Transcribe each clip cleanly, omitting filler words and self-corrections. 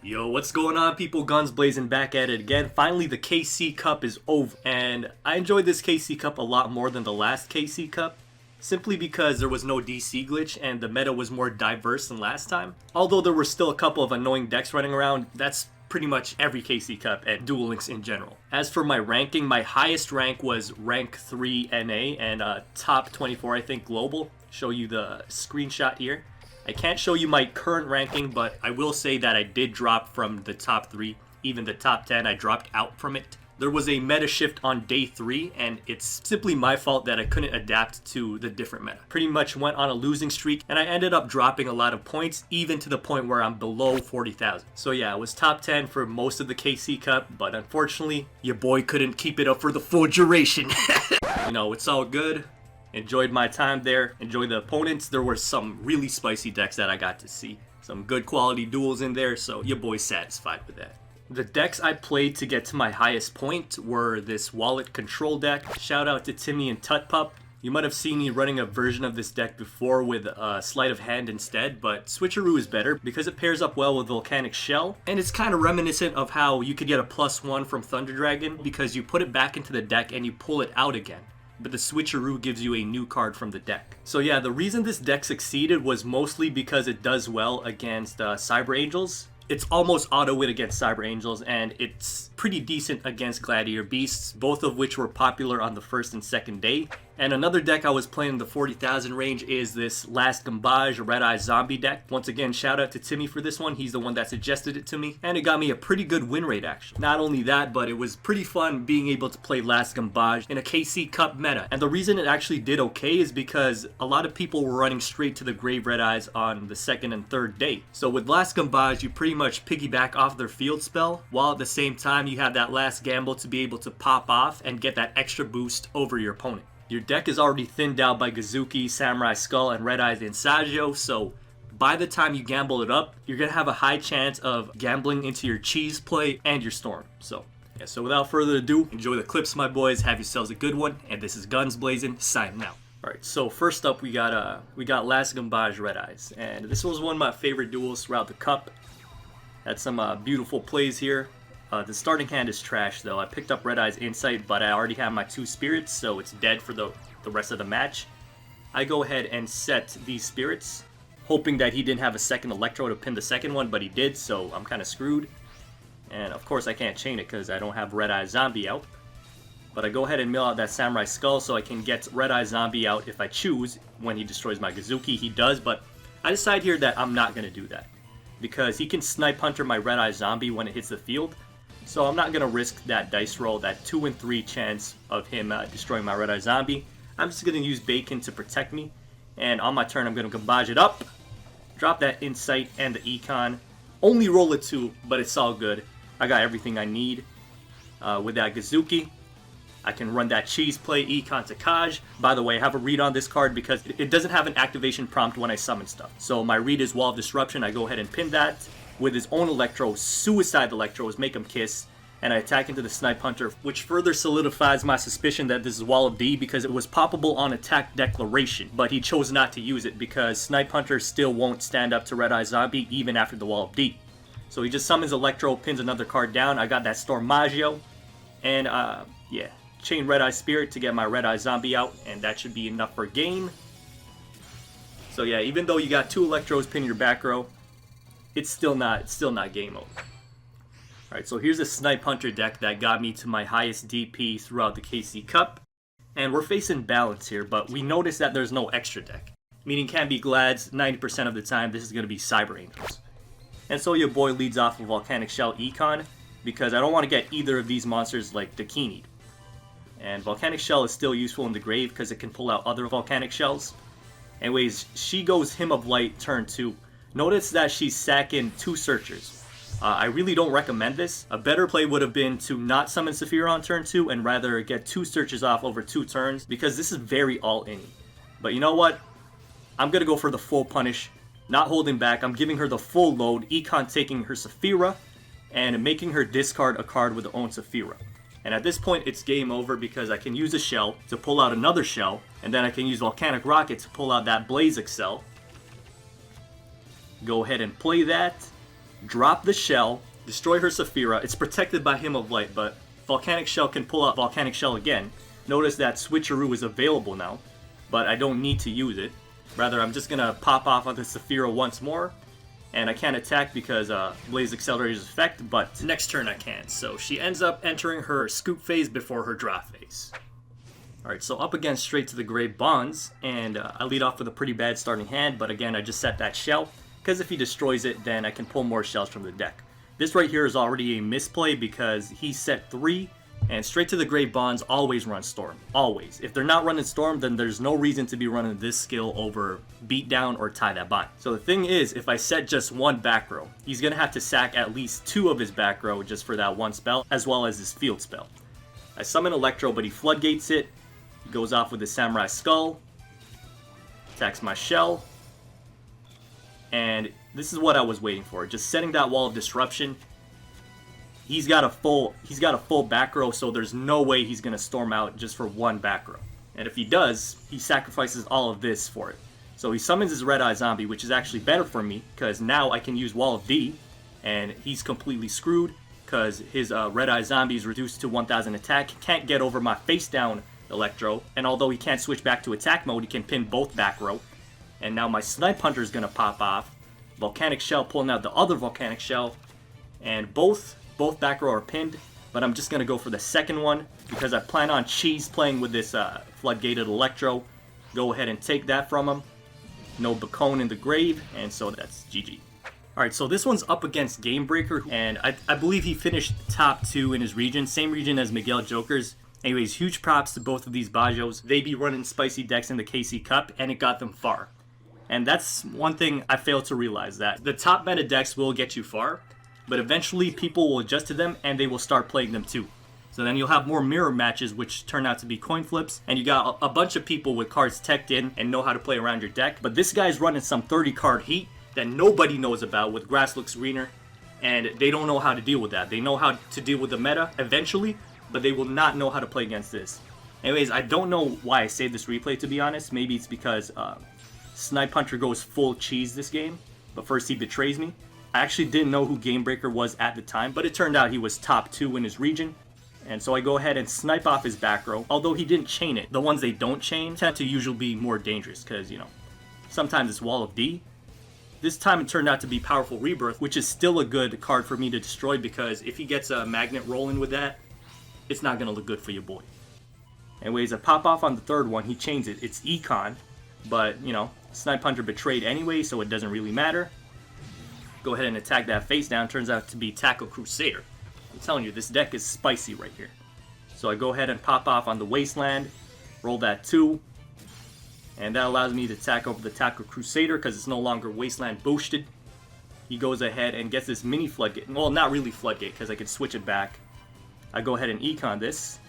Yo, what's going on, people? Guns blazing back at it again. Finally, the KC Cup is over, and I enjoyed this KC Cup a lot more than the last KC Cup, simply because there was no DC glitch and the meta was more diverse than last time. Although there were still a couple of annoying decks running around, that's pretty much every KC Cup and Duel Links in general. As for my ranking, my highest rank was rank 3 NA and top 24, I think, global. Show you the screenshot here. I can't show you my current ranking, but I will say that I did drop from the top 3, even the top 10, I dropped out from it. There was a meta shift on day 3, and it's simply my fault that I couldn't adapt to the different meta. Pretty much went on a losing streak, and I ended up dropping a lot of points, even to the point where I'm below 40,000. So yeah, I was top 10 for most of the KC Cup, but unfortunately, your boy couldn't keep it up for the full duration. You know, it's all good. Enjoyed my time there, enjoyed the opponents. There were some really spicy decks that I got to see. Some good quality duels in there, so your boy's satisfied with that. The decks I played to get to my highest point were this wallet control deck. Shout out to Timmy and Tutpup. You might have seen me running a version of this deck before with sleight of hand instead, but switcheroo is better because it pairs up well with volcanic shell, and it's kind of reminiscent of how you could get a +1 from Thunder Dragon because you put it back into the deck and you pull it out again. But the switcheroo gives you a new card from the deck. So yeah, the reason this deck succeeded was mostly because it does well against Cyber Angels. It's almost auto win against Cyber Angels, and it's pretty decent against Gladiator Beasts, both of which were popular on the first and second day. And another deck I was playing in the 40,000 range is this Last Gambage Red Eye Zombie deck. Once again, shout out to Timmy for this one. He's the one that suggested it to me, and it got me a pretty good win rate actually. Not only that, but it was pretty fun being able to play Last Gambage in a KC Cup meta. And the reason it actually did okay is because a lot of people were running straight to the Grave Red Eyes on the second and third day. So with Last Gambage, you pretty much piggyback off their field spell, while at the same time you have that last gamble to be able to pop off and get that extra boost over your opponent. Your deck is already thinned out by Gazuki, Samurai Skull, and Red Eyes Insagio, so by the time you gamble it up, you're going to have a high chance of gambling into your cheese play and your storm. So yeah, so without further ado, enjoy the clips, my boys, have yourselves a good one, and this is Guns Blazing, signing out. Alright, so first up we got Last Gambage Red Eyes, and this was one of my favorite duels throughout the cup. Had some beautiful plays here. The starting hand is trash though. I picked up Red Eye's Insight, but I already have my 2 spirits, so it's dead for the rest of the match. I go ahead and set these spirits, hoping that he didn't have a second Electro to pin the second one, but he did, so I'm kind of screwed. And of course I can't chain it because I don't have Red Eye Zombie out. But I go ahead and mill out that Samurai Skull so I can get Red Eye Zombie out if I choose when he destroys my Gazuki. He does, but I decide here that I'm not going to do that, because he can Snipe Hunter my Red Eye Zombie when it hits the field. So I'm not going to risk that dice roll, that 2 in 3 chance of him destroying my Red Eye Zombie. I'm just going to use Bacon to protect me. And on my turn, I'm going to Gambage it up, drop that Insight and the Econ. Only roll a 2, but it's all good. I got everything I need. With that Gazuki, I can run that cheese play, Econ to Kaj. By the way, I have a read on this card because it doesn't have an activation prompt when I summon stuff. So my read is Wall of Disruption. I go ahead and pin that. With his own Electro, Suicide Electros, Make him Kiss, and I attack into the Snipe Hunter, which further solidifies my suspicion that this is Wall of D because it was poppable on attack declaration, but he chose not to use it because Snipe Hunter still won't stand up to Red Eye Zombie even after the Wall of D. So he just summons Electro, pins another card down. I got that Storm Maggio, and yeah, chain Red Eye Spirit to get my Red Eye Zombie out, and that should be enough for game. So yeah, even though you got 2 Electros pin your back row, it's still not game over. Alright, so here's a Snipe Hunter deck that got me to my highest DP throughout the KC Cup. And we're facing balance here, but we notice that there's no extra deck. Meaning Can't Be Glads, 90% of the time this is going to be Cyber Angels. And so your boy leads off with Volcanic Shell Econ, because I don't want to get either of these monsters like Dakini. And Volcanic Shell is still useful in the grave because it can pull out other Volcanic Shells. Anyways, she goes Hymn of Light turn 2. Notice that she's sacking 2 Searchers. I really don't recommend this. A better play would have been to not summon Saphira on turn 2 and rather get 2 Searches off over 2 turns, because this is very all-in. But you know what? I'm going to go for the full punish, not holding back. I'm giving her the full load, Econ taking her Saphira, and making her discard a card with her own Saphira. And at this point, it's game over because I can use a shell to pull out another shell, and then I can use Volcanic Rocket to pull out that Blaze Excel. Go ahead and play that. drop the shell, destroy her Saphira. It's protected by Hymn of Light, but Volcanic Shell can pull out Volcanic Shell again. Notice that switcheroo is available now, but I don't need to use it. Rather, I'm just gonna pop off on the Saphira once more, and I can't attack because Blaze Accelerator's effect, but next turn I can. So she ends up entering her scoop phase before her draw phase. Alright, so up against straight to the Grave Bonds, and I lead off with a pretty bad starting hand, but again, I just set that shell, because if he destroys it, then I can pull more shells from the deck. This right here is already a misplay because he set 3, and straight to the Grave Bonds always run Storm. Always. If they're not running Storm, then there's no reason to be running this skill over Beatdown or Tie That Bind. So the thing is, if I set just one back row, he's going to have to sack at least 2 of his back row just for that one spell, as well as his field spell. I summon Electro, but he floodgates it. He goes off with his Samurai Skull. Attacks my shell. And this is what I was waiting for. Just setting that Wall of Disruption. He's got a full back row, so there's no way he's gonna storm out just for one back row. And if he does, he sacrifices all of this for it. So he summons his Red Eye Zombie, which is actually better for me, because now I can use Wall of D, and he's completely screwed, because his Red Eye Zombie is reduced to 1000 attack, can't get over my face down Electro, and although he can't switch back to attack mode, he can pin both back row. And now my Snipe Hunter is gonna pop off, Volcanic Shell pulling out the other Volcanic Shell, and both back row are pinned, but I'm just going to go for the second one because I plan on cheese playing with this floodgated Electro. Go ahead and take that from him. No Bacone in the grave, and so that's GG. Alright, so this one's up against Gamebreaker, and I believe he finished top 2 in his region, same region as Miguel Jokers. Anyways, huge props to both of these Bajos. They be running spicy decks in the KC Cup, and it got them far. And that's one thing I failed to realize, that the top meta decks will get you far, but eventually people will adjust to them and they will start playing them too. So then you'll have more mirror matches which turn out to be coin flips, and you got a bunch of people with cards teched in and know how to play around your deck. But this guy's running some 30 card heat that nobody knows about with Grass Looks Greener, and they don't know how to deal with that. They know how to deal with the meta eventually, but they will not know how to play against this. Anyways, I don't know why I saved this replay, to be honest. Maybe it's because Snipe Hunter goes full cheese this game, but first he betrays me. I actually didn't know who Gamebreaker was at the time, but it turned out he was top 2 in his region. And so I go ahead and snipe off his back row, although he didn't chain it. The ones they don't chain tend to usually be more dangerous, because, you know, sometimes it's Wall of D. This time it turned out to be Powerful Rebirth, which is still a good card for me to destroy, because if he gets a magnet rolling with that, it's not going to look good for your boy. Anyways, I pop off on the third one, he chains it. It's Econ, but, you know, Snipe Hunter betrayed anyway, so it doesn't really matter. Go ahead and attack that face down. Turns out to be Tackle Crusader. I'm telling you, this deck is spicy right here. So I go ahead and pop off on the Wasteland, roll that 2, and that allows me to attack over the Tackle Crusader because it's no longer Wasteland boosted. He goes ahead and gets this mini Floodgate. Well, not really Floodgate because I can switch it back. I go ahead and Econ this.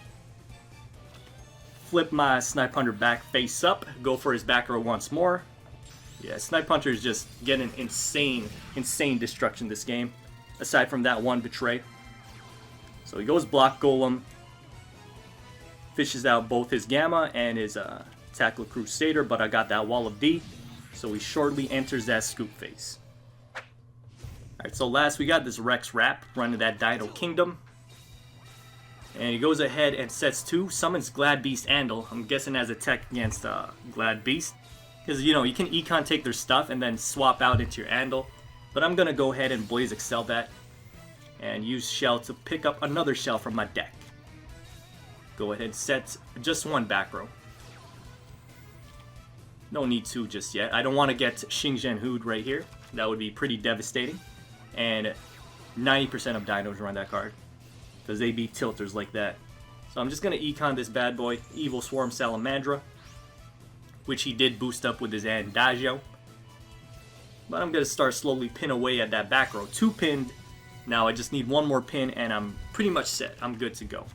Flip my Snipe Hunter back face up, go for his back row once more. Yeah, Snipe Hunter is just getting insane destruction this game, aside from that one betray. So he goes Block Golem, fishes out both his Gamma and his Tackle Crusader, but I got that Wall of D, so he shortly enters that scoop phase. Alright, so last we got this Rex Wrap running that Dino Kingdom. And he goes ahead and sets 2, summons Glad Beast Andal. I'm guessing as a tech against Glad Beast. Because, you know, you can Econ take their stuff and then swap out into your Andal. But I'm going to go ahead and Blaze Excel that. And use Shell to pick up another Shell from my deck. Go ahead and set just one back row. No need to just yet. I don't want to get Xingzhen Hood right here. That would be pretty devastating. And 90% of dinos run that card, because they be tilters like that. So I'm just going to Econ this bad boy, Evil Swarm Salamandra, which he did boost up with his Andagio. But I'm going to start slowly pin away at that back row. 2 pinned. Now I just need 1 more pin and I'm pretty much set. I'm good to go.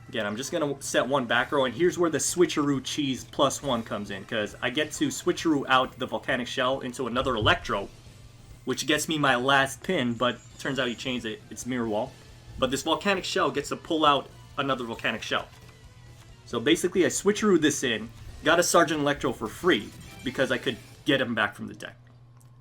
Again, I'm just going to set 1 back row, and here's where the Switcheroo Cheese +1 comes in, because I get to Switcheroo out the Volcanic Shell into another Electro, which gets me my last pin, but turns out he changed it. It's Mirror Wall. But this Volcanic Shell gets to pull out another Volcanic Shell. So basically I Switcheroo this in, got a Sergeant Electro for free, because I could get him back from the deck.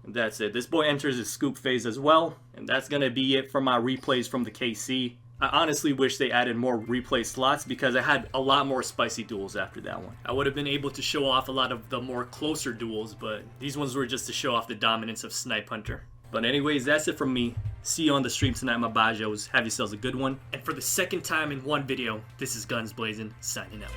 And that's it. This boy enters his scoop phase as well. And that's going to be it for my replays from the KC. I honestly wish they added more replay slots because I had a lot more spicy duels after that one. I would have been able to show off a lot of the more closer duels, but these ones were just to show off the dominance of Snipe Hunter. But anyways, that's it from me. See you on the stream tonight, my bajos. Have yourselves a good one. And for the second time in one video, this is Guns Blazing, signing out.